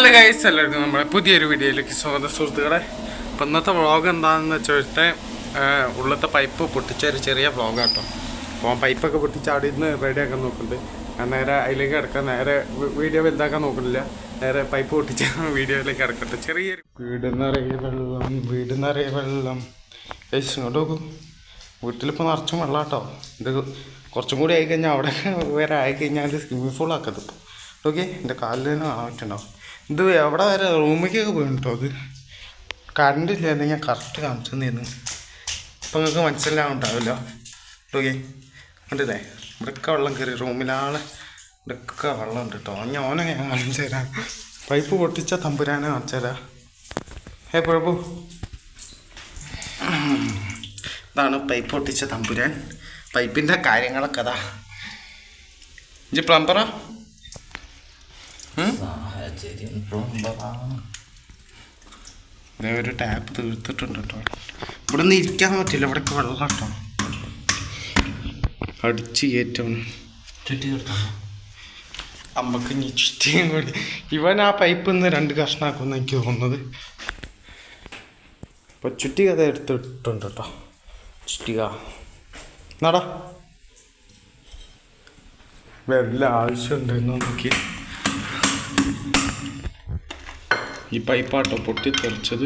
Hello guys, എല്ലാവർക്കും നമ്മുടെ പുതിയൊരു വീഡിയോയിലേക്ക് സ്വാഗതം സുഹൃത്തുക്കളെ. അപ്പം ഇന്നത്തെ വ്ളോഗ് എന്താണെന്ന് വെച്ചാൽ ഉള്ളത്തെ പൈപ്പ് പൊട്ടിച്ച ഒരു ചെറിയ വ്ളോഗാട്ടോ. അപ്പോൾ പൈപ്പൊക്കെ പൊട്ടിച്ച് അവിടെ നിന്ന് റെഡിയാക്കാൻ നോക്കുന്നുണ്ട്. ഞാൻ നേരെ അതിലേക്ക് കിടക്കാൻ നേരെ വീഡിയോ വലുതാക്കാൻ നോക്കുന്നില്ല, നേരെ പൈപ്പ് പൊട്ടിച്ച വീഡിയോയിലേക്ക് കിടക്കട്ടെ. ചെറിയൊരു വീട് നിറയെ വെള്ളം ഗൈസ്. ഇങ്ങോട്ട് നോക്കൂ, വീട്ടിലിപ്പോൾ നിറച്ചും വെള്ളം കേട്ടോ. ഇത് കുറച്ചും കൂടി ആയിക്കഴിഞ്ഞാൽ അവിടെ വേറെ ആയിക്കഴിഞ്ഞാൽ അത് സ്വിമ്മിങ് പൂൾ ആക്കത് ഇപ്പോൾ. ഓക്കെ, എൻ്റെ കാലിൽ തന്നെ കാണാൻ പറ്റുന്നുണ്ടാവും. ഇത് എവിടെ വരെ റൂമിലേക്കൊക്കെ പോയിട്ടോ. അത് കറണ്ട് ഇല്ലായിരുന്നു, ഞാൻ കറക്റ്റ് കാണിച്ചു തന്നിരുന്നു. ഇപ്പം നിങ്ങൾക്ക് മനസ്സിലാവുണ്ടാവില്ല. ഓക്കെ, കണ്ടില്ലേ, ഇവിടെയൊക്കെ വെള്ളം കയറി. റൂമിലാളെ ഇവിടെയൊക്കെ വെള്ളം ഉണ്ട് കേട്ടോ. ഓനെ ഞാൻ കാണിച്ചു തരാം. പൈപ്പ് പൊട്ടിച്ച തമ്പുരാനെ കാണിച്ചു തരാം. ഹേ പ്രഭു, ഇതാണ് പൈപ്പ് പൊട്ടിച്ച തമ്പുരാൻ. പൈപ്പിൻ്റെ കാര്യങ്ങളൊക്കെ അതാ. ഇജ്ജ് പ്ലംബറാ? ഒരു ടാപ്പ് തീർത്തിട്ടുണ്ട് കേട്ടോ. ഇവിടെ നിന്ന് ഇരിക്കാൻ പറ്റില്ല, ഇവിടെയൊക്കെ വെള്ളം കേട്ടോ. അടിച്ച് കയറ്റം ചുറ്റി തീർത്തോ അമ്മക്ക് ഇനി ചുറ്റിയും കൂടി. ഇവൻ ആ പൈപ്പിൽ നിന്ന് 2 കഷ്ണമാക്കുമെന്ന് എനിക്ക് തോന്നുന്നത്. ഇപ്പൊ ചുറ്റിക അത് എടുത്തിട്ടുണ്ട് കേട്ടോ. ചുറ്റിക നടാ വല്ല ആവശ്യമുണ്ടെന്നോ നോക്കി. ഈ പൈപ്പാട്ടോ പൊട്ടിത്തെറിച്ചത്.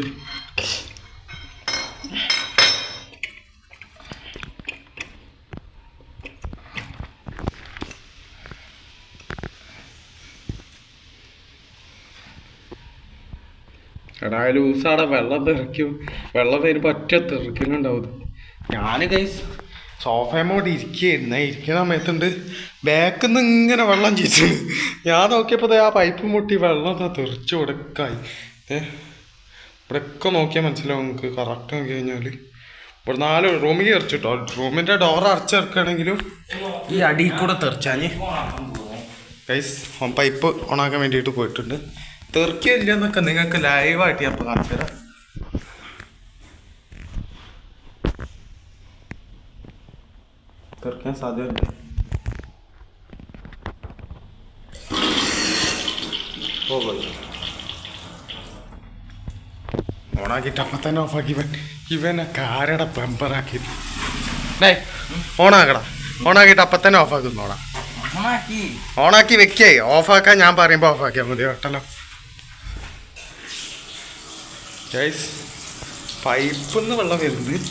എടാ ലൂസാടെ വെള്ളം തെറിക്കും. വെള്ളം വരുമ്പോൾ ഒറ്റ തെറിക്കലുണ്ടാവും. ഞാൻ ഗൈസ് സോഫയമോട് ഇരിക്കുന്ന സമയത്തുണ്ട് ബാക്കിൽ നിന്ന് ഇങ്ങനെ വെള്ളം ചീച്ചു. ഞാൻ നോക്കിയപ്പോൾ ആ പൈപ്പ് മുട്ടി വെള്ളം തെറിച്ച് ഇവിടെക്കായി. ഇവിടെയൊക്കെ നോക്കിയാൽ മനസ്സിലാവും നിങ്ങൾക്ക്. കറക്റ്റ് നോക്കി കഴിഞ്ഞാൽ ഇവിടെ 4 റൂമിൽ തെറിച്ചിട്ടോ. റൂമിൻ്റെ ഡോർ അടച്ചിറക്കുകയാണെങ്കിലും ഈ അടിയിൽ കൂടെ തെറിച്ചാഞ്ഞ് ഗൈസ് പൈപ്പ് ഓണാക്കാൻ വേണ്ടിയിട്ട് പോയിട്ടുണ്ട്. തെറിക്കില്ല എന്നൊക്കെ നിങ്ങൾക്ക് ലൈവായിട്ട് ഞാൻ ഇപ്പോൾ കാണിച്ചു തരാം. തെറിക്കാൻ സാധ്യതയുണ്ട്. ഓണാക്കിയിട്ട് അപ്പം തന്നെ ഓഫാക്കി. ഇവനൊക്കെ ആരുടെ പ്ലംബറാക്കി. ഡേ ഓണാക്കടാ, ഓണാക്കിയിട്ട് അപ്പം തന്നെ ഓഫാക്കുന്നോടാ. ഓണാക്കി വെക്കേ. ഓഫാക്കാൻ ഞാൻ പറയുമ്പോൾ ഓഫാക്കിയാൽ മതി കേട്ടല്ലോ. ഗൈസ് പൈപ്പിൽ നിന്ന് വെള്ളം വരുന്നുണ്ട്,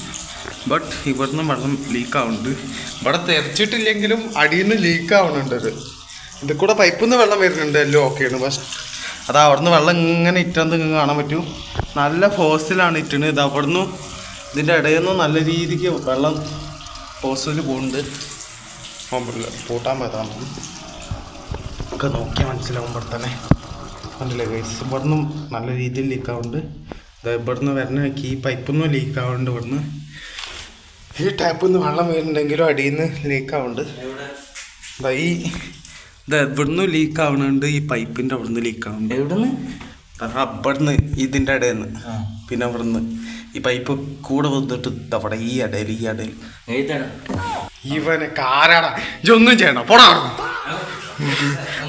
ബട്ട് ഇവിടുന്ന് വെള്ളം ലീക്കാവുന്നുണ്ട്. ഇവിടെ തെറിച്ചിട്ടില്ലെങ്കിലും അടിയിൽ നിന്ന് ലീക്കാവുന്നുണ്ട്. ഇതിൽ കൂടെ പൈപ്പിൽ നിന്ന് വെള്ളം വരുന്നുണ്ട്, എല്ലാം ഓക്കെയാണ്. പക്ഷെ അത് അവിടെ നിന്ന് വെള്ളം ഇങ്ങനെ ഇട്ടെന്ന് കാണാൻ പറ്റും. നല്ല ഫോഴ്സിലാണ് ഇട്ടത്. ഇത് അവിടെ നിന്ന് ഇതിൻ്റെ ഇടയിൽ നിന്ന് നല്ല രീതിക്ക് വെള്ളം ഫോഴ്സിൽ പോകുന്നുണ്ട്. പൂട്ടാൻ പറ്റാൻ ഒക്കെ നോക്കിയാൽ മനസ്സിലാവും. ഇവിടെ തന്നെ കണ്ടില്ലേ ഗൈസ്, ഇവിടെ നിന്നും നല്ല രീതിയിൽ ലീക്കാവുന്നുണ്ട്. ഇവിടെ നിന്ന് വരണ ഈ പൈപ്പിൽ നിന്നും ലീക്കാവുന്നുണ്ട്. ഇവിടുന്ന് ഈ ടാപ്പിൽ നിന്ന് വെള്ളം വരുന്നുണ്ടെങ്കിലും അടിയിൽ നിന്ന് ലീക്കാവുന്നുണ്ട്. ഈ ഇവിടുന്ന് ലീക്കാവുന്നുണ്ട്, ഈ പൈപ്പിൻ്റെ അവിടെ നിന്ന് ലീക്കാവുന്നുണ്ട്. എവിടുന്ന്? അവിടുന്ന് ഇതിൻ്റെ ഇടയിൽ നിന്ന്, പിന്നെ അവിടെ നിന്ന് ഈ പൈപ്പ് കൂടെ വന്നിട്ട് അവിടെ ഈ ഇടയിൽ ഇവനൊക്കെ ആരാടാ ഇതൊന്നും ചെയ്യണം പോടാ.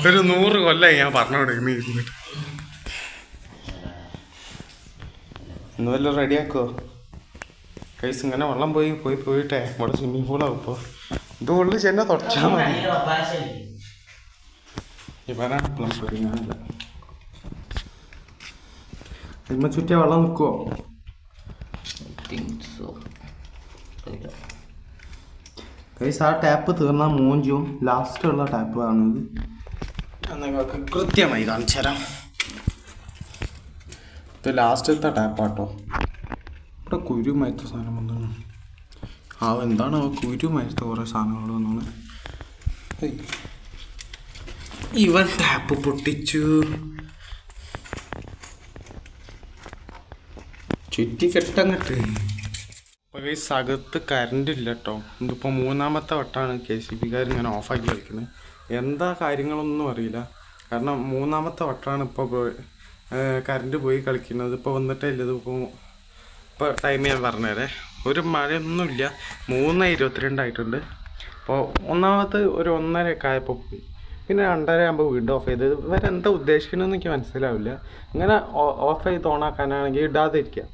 ഒരു 100 കൊല്ലം ഞാൻ പറഞ്ഞോടെ ഇരുന്നിട്ട്. ഇന്ന് വല്ല റെഡിയാക്കോ കൈസ്? ഇങ്ങനെ വെള്ളം പോയിട്ടേ ഇവിടെ സ്വിമ്മിങ് പൂളാവും. ഇപ്പോൾ ഇത് ഉള്ളിൽ ചെന്നെ തുടച്ചാൽ മതി. ഇവനാണ് പ്ലംബറിങ്ങാനല്ല. ഇമ്മ ചുറ്റിയ വെള്ളം നിൽക്കുമോ? കൈസ് ആ ടാപ്പ് തീർന്നാൽ മൂഞ്ചും. ലാസ്റ്റുള്ള ടാപ്പ് ആണിത്. നിങ്ങൾക്ക് കൃത്യമായി കാണിച്ചു തരാം. ഇത് ലാസ്റ്റത്തെ ടാപ്പാട്ടോ. ഇവിടെ കുരുമയത്ത സാധനം വന്നാണ്. എന്താണ് കുരുമയത്ത കുറേ സാധനങ്ങൾ വന്നാണ്. ഇവൻ ടാപ്പ് പൊട്ടിച്ചു. ചുറ്റി കെട്ടങ്ങട്ട്. അപ്പോൾ ഈ അകത്ത് കറണ്ട് ഇല്ല കേട്ടോ. ഇതിപ്പോൾ 3ാമത്തെ വട്ടമാണ് KCB-കാർ ഇങ്ങനെ ഓഫാക്കി കളിക്കുന്നത്. എന്താ കാര്യങ്ങളൊന്നും അറിയില്ല. കാരണം 3ാമത്തെ വട്ടമാണ് ഇപ്പോൾ കറണ്ട് പോയി കളിക്കുന്നത്. ഇപ്പോൾ വന്നിട്ടേ ഇല്ലത്. ഇപ്പോൾ ടൈം ഞാൻ പറഞ്ഞേരെ. ഒരു മഴയൊന്നുമില്ല. 3:22 ആയിട്ടുണ്ട്. അപ്പോൾ ഒന്നാമത്തെ ഒരു 1:30 ഒക്കെ ആയപ്പോൾ പോയി. പിന്നെ 2:30 ആകുമ്പോൾ വീണ്ടും ഓഫ് ചെയ്ത്. ഇവരെന്താ ഉദ്ദേശിക്കണമെന്ന് എനിക്ക് മനസ്സിലാവില്ല. ഇങ്ങനെ ഓഫ് ചെയ്ത് ഓണാക്കാനാണെങ്കിൽ ഇടാതിരിക്കുക,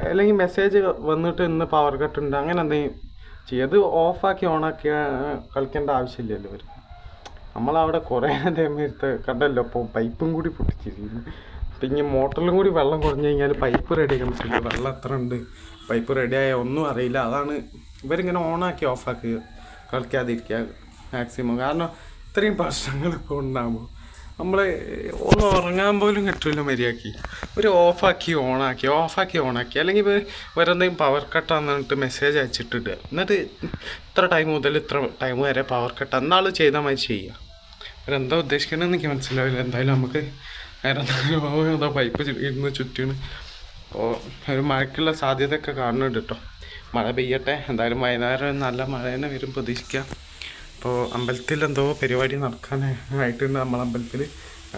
അല്ലെങ്കിൽ മെസ്സേജ് വന്നിട്ട് ഇന്ന് പവർ കട്ട് ഉണ്ട് അങ്ങനെ എന്തെങ്കിലും ചെയ്യുക. അത് ഓഫാക്കി ഓണാക്കി കളിക്കേണ്ട ആവശ്യമില്ലല്ലോ ഇവർ. നമ്മളവിടെ കുറേ നേരത്തെ കണ്ടല്ലോ. അപ്പോൾ പൈപ്പും കൂടി പൊട്ടിച്ചിരിക്കുന്നു. പിന്നെ മോട്ടറിലും കൂടി വെള്ളം കുറഞ്ഞു കഴിഞ്ഞാൽ പൈപ്പ് റെഡിയാക്കാൻ പറ്റില്ല. വെള്ളം എത്ര ഉണ്ട്, പൈപ്പ് റെഡിയായ ഒന്നും അറിയില്ല. അതാണ് ഇവരിങ്ങനെ ഓണാക്കി ഓഫാക്കി കളിക്കാതിരിക്കുക മാക്സിമം. കാരണം ഇത്രയും പ്രശ്നങ്ങൾ ഇപ്പോൾ ഉണ്ടാകുമ്പോൾ നമ്മൾ ഒന്ന് ഉറങ്ങാൻ പോലും കിട്ടില്ല മര്യാദയ്ക്ക്. ഒരു ഓഫാക്കി ഓണാക്കി അല്ലെങ്കിൽ വേറെന്തെങ്കിലും പവർ കട്ടാന്ന് പറഞ്ഞിട്ട് മെസ്സേജ് അയച്ചിട്ടിട്ട് എന്നിട്ട് ഇത്ര ടൈം മുതൽ ഇത്ര ടൈം വരെ പവർ കട്ട് എന്നാൾ ചെയ്താൽ മതി ചെയ്യുക. അവരെന്താ ഉദ്ദേശിക്കണമെന്ന് എനിക്ക് മനസ്സിലാവില്ല. എന്തായാലും നമുക്ക് വേറെ എന്താ പൈപ്പ് ഇരുന്ന് ചുറ്റിയാണ്. അപ്പോൾ ഒരു മഴയ്ക്കുള്ള സാധ്യതയൊക്കെ കാണുന്നുണ്ട് കേട്ടോ. മഴ പെയ്യട്ടെ. എന്തായാലും വൈകുന്നേരം നല്ല മഴ തന്നെ വരും പ്രതീക്ഷിക്കാം. അപ്പോൾ അമ്പലത്തിൽ എന്തോ പരിപാടി നടക്കാനായിട്ടുണ്ട്. നമ്മളമ്പലത്തിൽ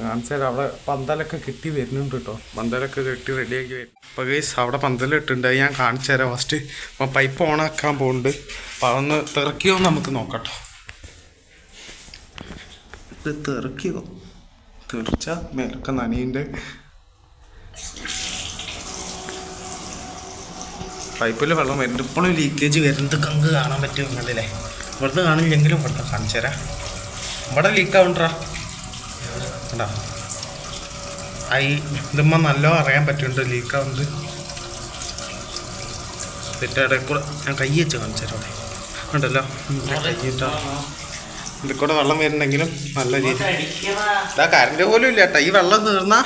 കാണിച്ചാൽ അവിടെ പന്തലൊക്കെ കെട്ടി വരുന്നുണ്ട് കേട്ടോ. പന്തലൊക്കെ കെട്ടി റെഡിയാക്കി വരും. അപ്പോൾ ഗൈസ് അവിടെ പന്തലിട്ടുണ്ട്, ഞാൻ കാണിച്ചു തരാം. ഫസ്റ്റ് അപ്പോൾ പൈപ്പ് ഓണാക്കാൻ പോകുന്നുണ്ട്. അപ്പോൾ അതൊന്ന് തെറിക്കിയോ നമുക്ക് നോക്കട്ടോ. ഇത് തെറിക്കിയോ? തെറിച്ച മേലൊക്കെ നനയുണ്ട്. പൈപ്പിൽ വെള്ളം വരുന്നുണ്ട്. ഇപ്പോഴും ലീക്കേജ് വരുന്നത് കങ്ക് കാണാൻ പറ്റും നിങ്ങളില്ലേ. ഇവിടുന്ന് കാണില്ലെങ്കിലും ഇവിടുത്തെ കാണിച്ചു തരാം. ഇവിടെ ലീക്കാവുണ്ടാ കേട്ടാ. ഇതുമ്പോൾ നല്ല അറിയാൻ പറ്റുന്നുണ്ട് ലീക്കാവുന്നത്. തെറ്റയുടെ കൂടെ ഞാൻ കൈ വെച്ച് കാണിച്ചു തരാം. അവിടെ ഉണ്ടല്ലോ കൈയിട്ടാ ഇതിൽ കൂടെ വെള്ളം വരുന്നുണ്ടെങ്കിലും നല്ല രീതി. ഇതാ കറണ്ട് പോലും ഇല്ല കേട്ടോ. ഈ വെള്ളം തീർന്നാൽ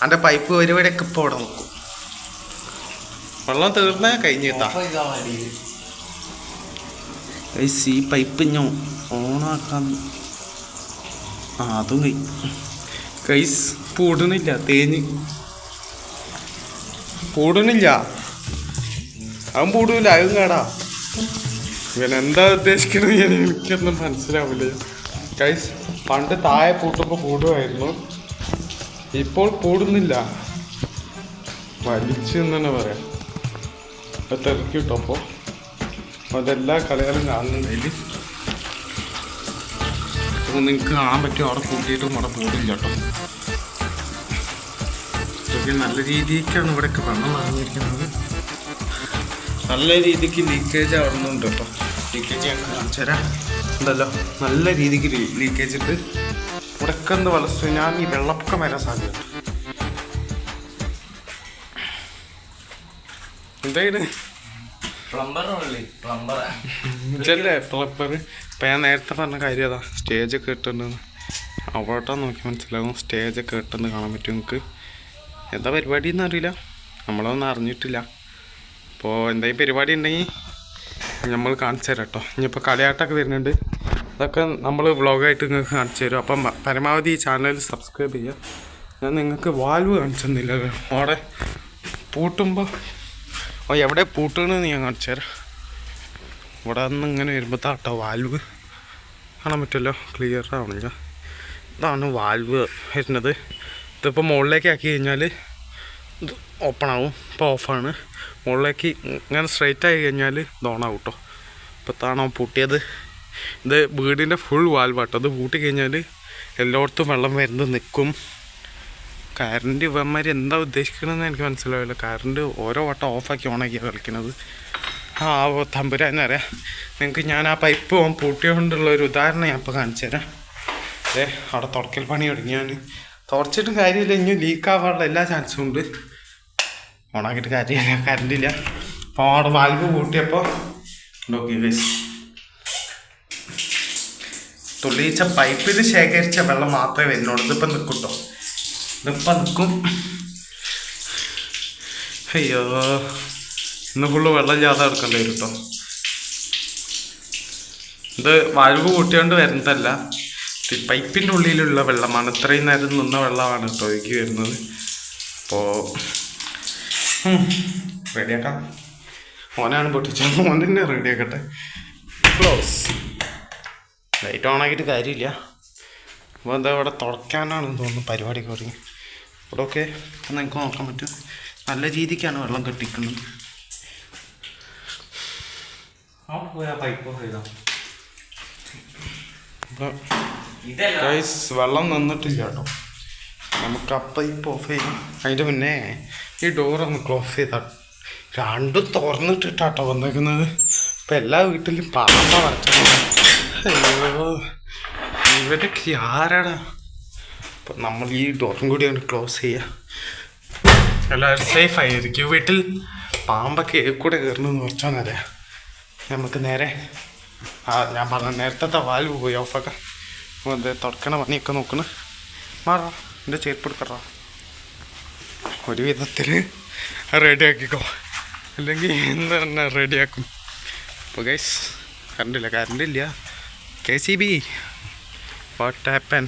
എൻ്റെ പൈപ്പ് പരിപാടിയൊക്കെ ഇപ്പോൾ ഇവിടെ നോക്കും. വെള്ളം തീർന്നാൽ കഴിഞ്ഞിട്ടാ. ഈ പൈപ്പ് ഞാൻ ഓണാക്കാൻ അതും കൈസ് പൂടണില്ല. തേഞ്ഞ് പൂടണില്ല. അവൻ പൂടൂല, അതും കേടാ. ഇവനെന്താ ഉദ്ദേശിക്കുന്നത് എനിക്കൊന്നും മനസ്സിലാവില്ല കൈസ്. പണ്ട് താഴെ പൂട്ടുമ്പോൾ പൂടുമായിരുന്നു, ഇപ്പോൾ പൂടുന്നില്ല. വലിച്ചു എന്ന് തന്നെ പറയാം. അപ്പോൾ തിരക്കി കിട്ടും. അപ്പോൾ അതെല്ലാ കളികളും കാണുന്നുണ്ടെങ്കിൽ അപ്പോൾ നിങ്ങൾക്ക് കാണാൻ പറ്റും. അവിടെ കൂട്ടിയിട്ടും അവിടെ പൂടില്ല കേട്ടോ. ഇതൊക്കെ നല്ല രീതിക്കാണ് ഇവിടെയൊക്കെ വെള്ളം നിറഞ്ഞിരിക്കുന്നത്. നല്ല രീതിക്ക് ലീക്കേജ് ആവുന്നുണ്ട് കേട്ടോ. ലീക്കേജ് ഞങ്ങൾക്ക് കാണിച്ചു തരാം. ഉണ്ടല്ലോ നല്ല രീതിക്ക് ലീക്കേജ് ഉണ്ട്. ഇവിടെയൊക്കെ എന്ത് വളച്ചു ഞാൻ ഈ വെള്ളപ്പൊക്കം വരാൻ സാധ്യത. എന്തായാലും പ്ലംബറല്ലേ പ്ലംബർ. ഇപ്പം ഞാൻ നേരത്തെ പറഞ്ഞ കാര്യം അതാ. സ്റ്റേജൊക്കെ ഇട്ടുണ്ടെന്ന് അവിടെ നോക്കി മനസ്സിലാകും. സ്റ്റേജൊക്കെ ഇട്ടെന്ന് കാണാൻ പറ്റും നിങ്ങൾക്ക്. എന്താ പരിപാടി എന്നറിയില്ല, നമ്മളൊന്നും അറിഞ്ഞിട്ടില്ല. അപ്പോൾ എന്തെങ്കിലും പരിപാടി ഉണ്ടെങ്കിൽ നമ്മൾ കാണിച്ചു തരാം കേട്ടോ. ഇനിയിപ്പോൾ കളിയാട്ടമൊക്കെ വരുന്നുണ്ട്, അതൊക്കെ നമ്മൾ വ്ളോഗായിട്ട് നിങ്ങൾക്ക് കാണിച്ചു തരും. അപ്പം പരമാവധി ഈ ചാനൽ സബ്സ്ക്രൈബ് ചെയ്യുക. ഞാൻ നിങ്ങൾക്ക് വാൽവ് കാണിച്ചു തന്നില്ലല്ലോ. അവിടെ പൂട്ടുമ്പോൾ എവിടെ പൂട്ടണമെന്ന് ഞാൻ കാണിച്ചു തരാം. ഇവിടെ നിന്ന് ഇങ്ങനെ വരുമ്പോൾ താട്ടോ വാൽവ് കാണാൻ പറ്റുമല്ലോ. ക്ലിയർ ആവണില്ല. ഇതാണ് വാൽവ് വരുന്നത്. ഇതിപ്പോൾ മുകളിലേക്ക് ആക്കി കഴിഞ്ഞാൽ ഇത് ഓപ്പൺ ആവും. ഇപ്പോൾ ഓഫാണ്. മുകളിലേക്ക് ഇങ്ങനെ സ്ട്രൈറ്റ് ആയി കഴിഞ്ഞാൽ ഇത് ഓണാവും കേട്ടോ. ഇപ്പോൾ താണോ പൂട്ടിയത്. ഇത് വീടിൻ്റെ ഫുൾ വാൽവാട്ടോ. ഇത് പൂട്ടി കഴിഞ്ഞാൽ എല്ലായിടത്തും വെള്ളം വരുന്നത് നിൽക്കും. കറണ്ട് ഇവന്മാർ എന്താ ഉദ്ദേശിക്കണമെന്ന് എനിക്ക് മനസ്സിലാവില്ല. കറണ്ട് ഓരോ വട്ടം ഓഫാക്കി ഓണാക്കിയാണ് കളിക്കുന്നത്. തമ്പുരാനറിയാം. നിങ്ങൾക്ക് ഞാൻ ആ പൈപ്പ് പൂട്ടിയോണ്ടുള്ള ഒരു ഉദാഹരണം ഞാൻ ഇപ്പോൾ കാണിച്ചു തരാം. അവിടെ തുടക്കൽ പണി തുടങ്ങിയാണ്. തുടച്ചിട്ടും കാര്യമില്ല, ഇനി ലീക്കാവാനുള്ള എല്ലാ ചാൻസും ഉണ്ട്. ഓണാക്കിയിട്ട് കാര്യമില്ല, കറണ്ടില്ല. അപ്പോൾ അവിടെ വാൽവ് പൂട്ടിയപ്പോൾ നോക്കി തുള്ളിയിച്ച പൈപ്പിൽ ശേഖരിച്ച വെള്ളം മാത്രമേ വരുന്നുള്ളൂ. ഇതിപ്പോൾ നിൽക്കും കേട്ടോ. ഇതിപ്പം നിൽക്കും. അയ്യോ, ഇന്ന് ഫുള്ള് വെള്ളം ഇല്ലാതെ എടുക്കേണ്ടി വരും കേട്ടോ. ഇത് വാൽവ് കൂട്ടിയോണ്ട് വരുന്നതല്ല, പൈപ്പിൻ്റെ ഉള്ളിലുള്ള വെള്ളമാണ്. ഇത്രയും നേരം നിന്ന വെള്ളമാണ് കേട്ടോ ഒഴുകി വരുന്നത്. അപ്പോൾ റെഡിയാക്കാം. ഓനാണ് പൊട്ടിച്ചത്, ഓൻ തന്നെ റെഡിയാക്കട്ടെ. ക്ലോസ്. ലൈറ്റ് ഓണാക്കിയിട്ട് കാര്യമില്ല. അപ്പോൾ എന്താ ഇവിടെ തുടയ്ക്കാനാണെന്ന് തോന്നുന്നു പരിപാടിയൊക്കെ തുടങ്ങി. ഇവിടെ ഒക്കെ നിങ്ങൾക്ക് നോക്കാൻ പറ്റും. നല്ല രീതിക്കാണ് വെള്ളം കെട്ടിക്കുന്നത്. പൈപ്പ് ഗൈസ് വെള്ളം നിന്നിട്ടില്ല കേട്ടോ. നമുക്ക് അപ്പം ഇപ്പോൾ ഓഫ് ചെയ്യാം. അതിൻ്റെ മുന്നേ ഈ ഡോറൊന്ന് ക്ലോസ് ചെയ്താൽ രണ്ടും തുറന്നിട്ടിട്ടാട്ടോ വന്നേക്കുന്നത്. ഇപ്പം എല്ലാ വീട്ടിലും പാമ്പ വരച്ചത്. അയ്യോ ഇവരൊക്കെ ആരാടാ. അപ്പം നമ്മൾ ഈ ഡോറും കൂടി കൊണ്ട് ക്ലോസ് ചെയ്യുക. എല്ലാവരും സേഫ് ആയിരിക്കും. വീട്ടിൽ പാമ്പൊക്കെ കൂടെ കയറണമെന്ന് കുറച്ചാൽ നേരം നമുക്ക് നേരെ ഞാൻ പറഞ്ഞ നേരത്തെ വാൽവ് പോയി ഓഫാക്കാം. അത് തുറക്കണ പണിയൊക്കെ നോക്കണം. മാറാ എൻ്റെ ചെരുപ്പ് എടുക്കറാ. ഒരു വിധത്തിൽ റെഡിയാക്കിക്കോ, അല്ലെങ്കിൽ എന്ന് തന്നെ റെഡിയാക്കും. അപ്പോൾ ഗൈസ് കറണ്ടില്ല. KCB what happen.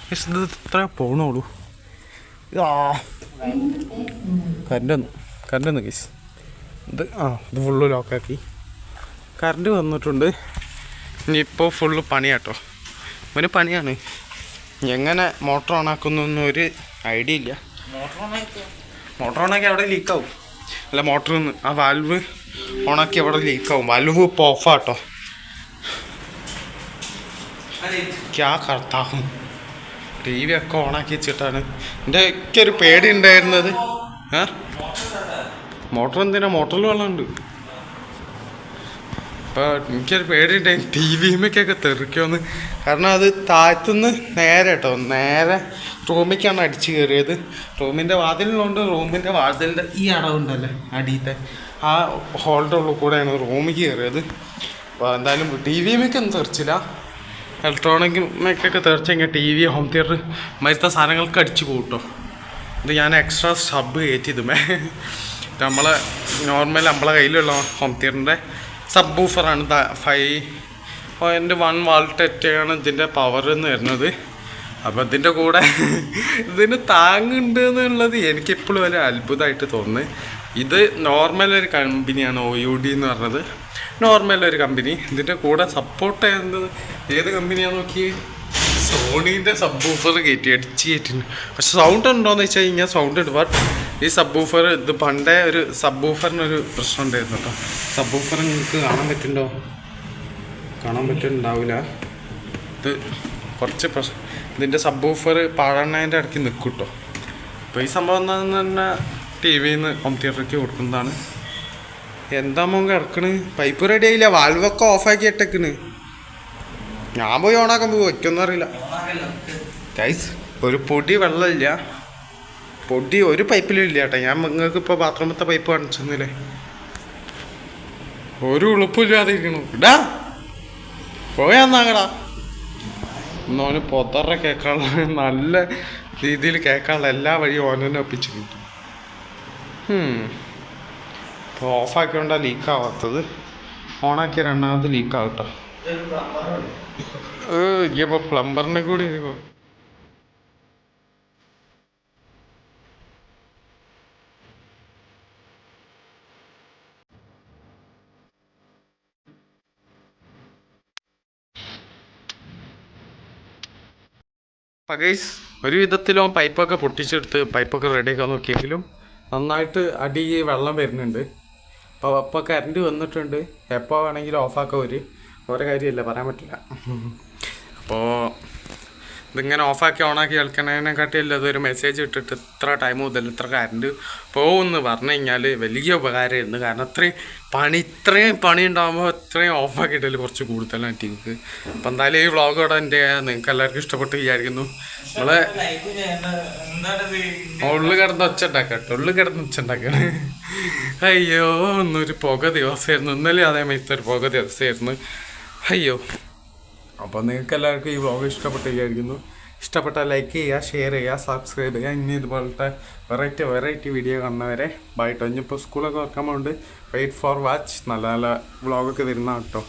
ഗൈസ് ഇത് ഇത്ര പോകണുള്ളൂ. കറണ്ട് ഗൈസ് ഇത് ഇത് ഫുള്ള് ലോക്കാക്കി. കറണ്ട് വന്നിട്ടുണ്ട്. ഇനിയിപ്പോൾ ഫുള്ള് പണിയാട്ടോ. ഒരു പണിയാണ്. എങ്ങനെ മോട്ടർ ഓണാക്കുന്നൊന്നും ഒരു ഐഡിയ ഇല്ല. മോട്ടർ ഓണാക്കി അവിടെ ലീക്കാവും. അല്ല മോട്ടറിൽ നിന്ന് ആ വാൽവ് ഓണാക്കി അവിടെ ലീക്കാവും. വാൽവ് ഇപ്പോൾ ഓഫാട്ടോ. ക്യാ കർത്താവും. TV ഒക്കെ ഓണാക്കി വെച്ചിട്ടാണ്. എൻ്റെ ഒക്കെ ഒരു പേടി ഉണ്ടായിരുന്നത്. മോട്ടർ എന്തിനാ? മോട്ടറിൽ വെള്ളമുണ്ട്. അപ്പോൾ എനിക്കൊരു പേടിയുണ്ടായി TVമൊക്കെ തെറിക്കുമെന്ന്. കാരണം അത് താഴത്തുനിന്ന് നേരെ കേട്ടോ, നേരെ റൂമിലേക്കാണ് അടിച്ച് കയറിയത്. റൂമിൻ്റെ വാതിലുള്ളതുകൊണ്ട് റൂമിൻ്റെ വാതിലിൻ്റെ ഈ അടവുണ്ടല്ലേ അടിയത്തെ ആ ഹോളിൻ്റെ ഉള്ളിൽ കൂടെയാണ് റൂമിൽ കയറിയത്. അപ്പോൾ എന്തായാലും TVമൊക്കെ തെറിച്ചില്ല. ഇലക്ട്രോണിക് മേക്കൊക്കെ തെറിച്ചെങ്കിൽ TV, ഹോം തിയേറ്റർ മരുത്ത സാധനങ്ങൾക്ക് അടിച്ച് കൂട്ടോ. ഇത് ഞാൻ എക്സ്ട്രാ സബ് കയറ്റിയതുമേ. നമ്മളെ നമ്മളെ കയ്യിലുള്ള ഹോം തിയേറ്ററിൻ്റെ സബ് ബൂഫറാണ്. 5.1 വാൾട്ടാണ് ഇതിൻ്റെ പവർ എന്ന് വരുന്നത്. അപ്പോൾ ഇതിൻ്റെ കൂടെ ഇതിന് താങ്ങുണ്ട് എന്നുള്ളത് എനിക്കെപ്പോഴും ഒരു അത്ഭുതമായിട്ട് തോന്നുന്നത്. ഇത് നോർമലൊരു കമ്പനിയാണ് OUD എന്ന് പറഞ്ഞത്. നോർമലൊരു കമ്പനി. ഇതിൻ്റെ കൂടെ സപ്പോർട്ട് ചെയ്യുന്നത് ഏത് കമ്പനിയാണെന്ന് നോക്കി. സോണീൻ്റെ സബ് ബൂഫർ കയറ്റിയിട്ടുണ്ട്. പക്ഷെ സൗണ്ട് ഉണ്ടോയെന്ന് വെച്ച് കഴിഞ്ഞാൽ സൗണ്ട് ഉണ്ട്. ബട്ട് ഈ സബ് ബൂഫർ ഇത് പണ്ടേ ഒരു സബ് ബൂഫറിനൊരു പ്രശ്നം ഉണ്ടായിരുന്നു കേട്ടോ. സബ് ബൂഫർ നിങ്ങൾക്ക് കാണാൻ പറ്റുന്നുണ്ടാവില്ല. ഇത് കുറച്ച് പ്രശ്നം. ഇതിൻ്റെ സബ് ബൂഫർ പാഴണ്ണേൻ്റെ ഇടയ്ക്ക് നിൽക്കും കേട്ടോ. അപ്പോൾ ഈ സംഭവം എന്താണെന്ന് പറഞ്ഞാൽ TVയിൽ നിന്ന് ഹോം തിയേറ്ററിലേക്ക് കൊടുക്കുന്നതാണ്. എന്താ മോൻ കിടക്കണ്? പൈപ്പ് റെഡി ആയില്ല. വാൽവൊക്കെ ഓഫാക്കി ഇട്ടേക്കണ്. ഞാൻ പോയി ഓണാക്കുമ്പോൾ വയ്ക്കൊന്നും അറിയില്ല ഗൈസ്. ഒരു പൊടി വെള്ളമില്ല. പൊടി ഒരു പൈപ്പിലും ഇല്ല കേട്ടോ. ഞാൻ നിങ്ങൾക്ക് ഇപ്പോൾ ബാത്റൂമത്തെ പൈപ്പ് കാണിച്ചെന്നില്ലേ. ഒരു ഉളുപ്പില്ലാതെ ഇരിക്കണു. ഇടാ പോയാന്നാകടാ. ഇന്നോന് പൊതറ കേൾക്കാനുള്ള നല്ല രീതിയിൽ കേൾക്കാനുള്ള എല്ലാ വഴിയും ഓനെ ഒപ്പിച്ചിട്ടുണ്ട്. ഇപ്പോൾ ഓഫാക്കിയോണ്ടാ ലീക്കാവാത്തത്. ഓണാക്കിയ രണ്ടാമത് ലീക്കാവട്ടോ. ഇനിയിപ്പോൾ പ്ലംബറിനെ കൂടി ഗൈസ് ഒരു വിധത്തിലും പൈപ്പൊക്കെ പൊട്ടിച്ചെടുത്ത് പൈപ്പൊക്കെ റെഡിയാക്കാൻ നോക്കിയെങ്കിലും നന്നായിട്ട് അടി വെള്ളം വരുന്നുണ്ട്. അപ്പോൾ കറണ്ട് വന്നിട്ടുണ്ട്. എപ്പോൾ വേണമെങ്കിലും ഓഫാക്കാൻ ഓരോ കാര്യമില്ല, പറയാൻ പറ്റില്ല. അപ്പോൾ ഇതിങ്ങനെ ഓഫാക്കി ഓണാക്കി കളിക്കണതിനെക്കാട്ടിയല്ല ഇതൊരു മെസ്സേജ് ഇട്ടിട്ട് ഇത്ര ടൈം മുതൽ ഇത്ര കറണ്ട് പോകുമെന്ന് പറഞ്ഞു കഴിഞ്ഞാൽ വലിയ ഉപകാരമായിരുന്നു. കാരണം ഇത്രയും പണി ഉണ്ടാകുമ്പോൾ ഇത്രയും ഓഫാക്കിയിട്ടില്ല കുറച്ച് കൂടുതലാണ് എനിക്ക്. അപ്പം എന്തായാലും ഈ വ്ളോഗോടെ നിങ്ങൾക്ക് എല്ലാവർക്കും ഇഷ്ടപ്പെട്ട് വിചാരിക്കുന്നു. നമ്മളെ ഉള്ളിൽ കിടന്ന് ഒച്ച ഉണ്ടാക്കണം. അയ്യോ ഒന്നൊരു പുക ദിവസമായിരുന്നു. ഇന്നലെ അതേമാതിരി ഒരു പുക ദിവസമായിരുന്നു. അയ്യോ. അപ്പോൾ നിങ്ങൾക്ക് എല്ലാവർക്കും ഈ വ്ളോഗ് ഇഷ്ടപ്പെട്ട് വിചാരിക്കുന്നു. ഇഷ്ടപ്പെട്ടാൽ ലൈക്ക് ചെയ്യുക, ഷെയർ ചെയ്യുക, സബ്സ്ക്രൈബ് ചെയ്യുക. ഇനി ഇതുപോലത്തെ വെറൈറ്റി വീഡിയോ കാണുന്നവരെ ബൈ. ഇനിയിപ്പോൾ സ്കൂളൊക്കെ തുറക്കാൻ പോകുന്നുണ്ട്. Wait for watch. നല്ല നല്ല വ്ളോഗൊക്കെ വരുന്ന കേട്ടോ.